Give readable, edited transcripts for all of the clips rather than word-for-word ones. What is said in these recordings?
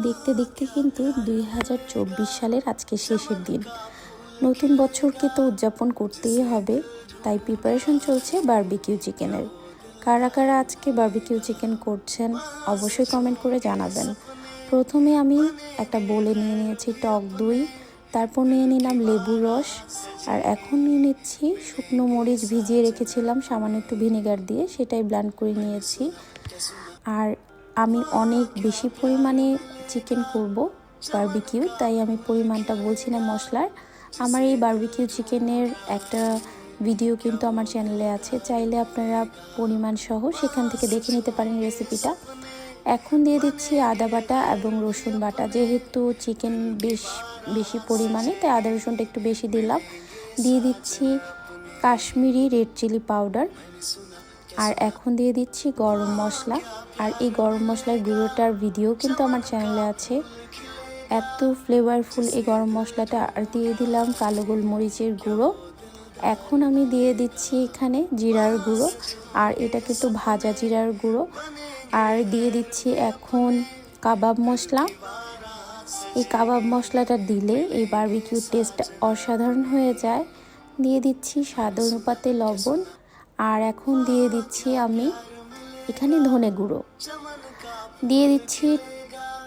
দেখতে দেখতে কিন্তু 2024 সালের আজকে শেষের দিন। নতুন বছরকে তো উদযাপন করতেই হবে, তাই প্রিপারেশন চলছে বারবিকিউ চিকেনের। কারা কারা আজকে বারবিকিউ চিকেন করছেন অবশ্যই কমেন্ট করে জানাবেন। প্রথমে আমি একটা বোলে নিয়ে নিয়েছি টক দই, তারপর নিয়ে নিলাম লেবুর রস, আর এখন নিয়ে নিচ্ছি শুকনো মরিচ ভিজিয়ে রেখেছিলাম সামান্য একটু ভিনেগার দিয়ে, সেটাই ব্লেন্ড করে নিয়েছি। আর আমি অনেক বেশি পরিমাণে চিকেন করব বারবিকিউ, তাই আমি পরিমাণটা বলছি না মশলার। আমার এই বারবিকিউ চিকেনের একটা ভিডিও কিন্তু আমার চ্যানেলে আছে, চাইলে আপনারা পরিমাণ সহ সেখান থেকে দেখে নিতে পারেন রেসিপিটা। এখন দিয়ে দিচ্ছি আদা বাটা এবং রসুন বাটা, যেহেতু চিকেন বেশি পরিমাণে তাই আদা রসুনটা একটু বেশি দিলাম। দিয়ে দিচ্ছি কাশ্মীরি রেড চিলি পাউডার, আর এখন দিয়ে দিচ্ছি গরম মশলা। আর এই গরম মশলার গুঁড়োটার ভিডিও কিন্তু আমার চ্যানেলে আছে, এত ফ্লেভারফুল এই গরম মশলাটা। আর দিয়ে দিলাম কালো গোলমরিচের গুঁড়ো। এখন আমি দিয়ে দিচ্ছি এখানে জিরার গুঁড়ো, আর এটা কিন্তু ভাজা জিরার গুঁড়ো। আর দিয়ে দিচ্ছি এখন কাবাব মশলা। এই কাবাব মশলাটা দিলে এই বারবিকিউ টেস্ট অসাধারণ হয়ে যায়। দিয়ে দিচ্ছি স্বাদ অনুপাতে লবণ, আর এখন দিয়ে দিচ্ছি আমি এখানে ধনে গুঁড়ো। দিয়ে দিচ্ছি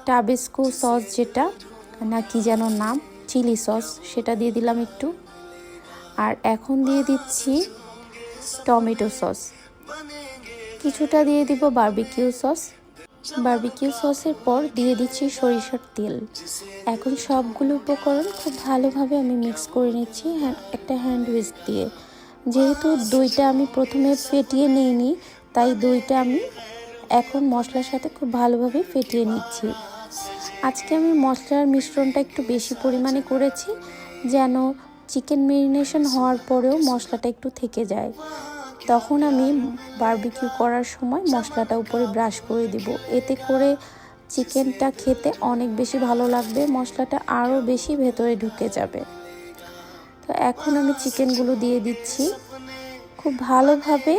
টাবেস্কো সস, যেটা না কি যেন নাম, চিলি সস, সেটা দিয়ে দিলাম একটু। আর এখন দিয়ে দিচ্ছি টমেটো সস, কিছুটা দিয়ে দিব বারবিকিউ সস। বারবিকিউ সসের পর দিয়ে দিচ্ছি সরিষার তেল। এখন সবগুলো উপকরণ খুব ভালোভাবে আমি মিক্স করে নিচ্ছি একটা হ্যান্ড হুইস্ক দিয়ে। যেহেতু দইটা আমি প্রথমে ফেটিয়ে নিইনি, তাই দইটা আমি এখন মশলার সাথে খুব ভালোভাবে ফেটিয়ে নিচ্ছি। আজকে আমি মশলার মিশ্রণটা একটু বেশি পরিমাণে করেছি, যেন চিকেন ম্যারিনেশন হওয়ার পরেও মশলাটা একটু থেকে যায়। তখন আমি বারবিকিউ করার সময় মশলাটা উপরে ব্রাশ করে দিব, এতে করে চিকেনটা খেতে অনেক বেশি ভালো লাগবে, মশলাটা আরও বেশি ভেতরে ঢুকে যাবে। তো এখন আমি চিকেনগুলো দিয়ে দিচ্ছি, খুব ভালোভাবে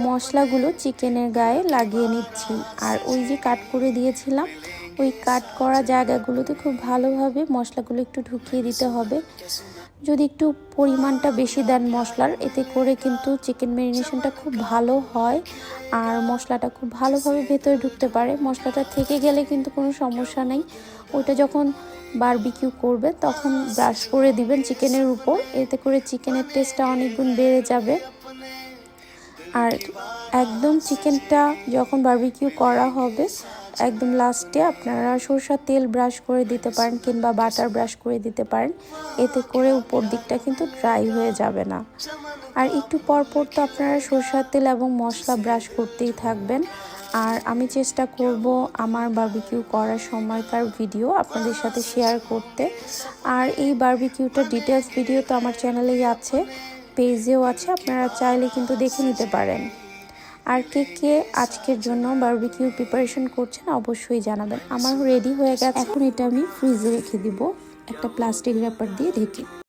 মশলাগুলো চিকেনের গায়ে লাগিয়ে নিচ্ছি। আর ওই যে কাট করে দিয়েছিলাম, ওই কাট করা জায়গাগুলোতে খুব ভালোভাবে মশলাগুলো একটু ঢুকিয়ে দিতে হবে। যদি একটু পরিমাণটা বেশি দেন মশলার, এতে করে কিন্তু চিকেন ম্যারিনেশনটা খুব ভালো হয়, আর মশলাটা খুব ভালোভাবে ভেতরে ঢুকতে পারে। মশলাটা থেকে গেলে কিন্তু কোনো সমস্যা নেই, ওইটা যখন বারবিকিউ করবে তখন ব্রাশ করে দিবেন চিকেনের উপর, এতে করে চিকেনের টেস্টটা অনেক গুণ বেড়ে যাবে। আর একদম চিকেনটা যখন বারবিকিউ করা হবে একদম লাস্টে আপনারা সরষের তেল ব্রাশ করে দিতে পারেন কিংবা বাটার ব্রাশ করে দিতে পারেন, এতে করে উপর দিকটা কিন্তু ড্রাই হয়ে যাবে না। আর একটু পরপর তো আপনারা সরষের তেল এবং মশলা ব্রাশ করতেই থাকবেন। আর আমি চেষ্টা করব আমার বারবিকিউ করার সময়কার ভিডিও আপনাদের সাথে শেয়ার করতে। আর এই বারবিকিউটার ডিটেলস ভিডিও তো আমার চ্যানেলেই আছে, পেজেও আছে, আপনারা চাইলে কিন্তু দেখে নিতে পারেন। আর কে কে আজকের জন্য বারবিকিউ প্রিপারেশন করছেন অবশ্যই জানাবেন। আমার রেডি হয়ে গেছে, এখন এটা আমি ফ্রিজে রেখে দিব একটা প্লাস্টিক র্যাপার দিয়ে ঢেকে।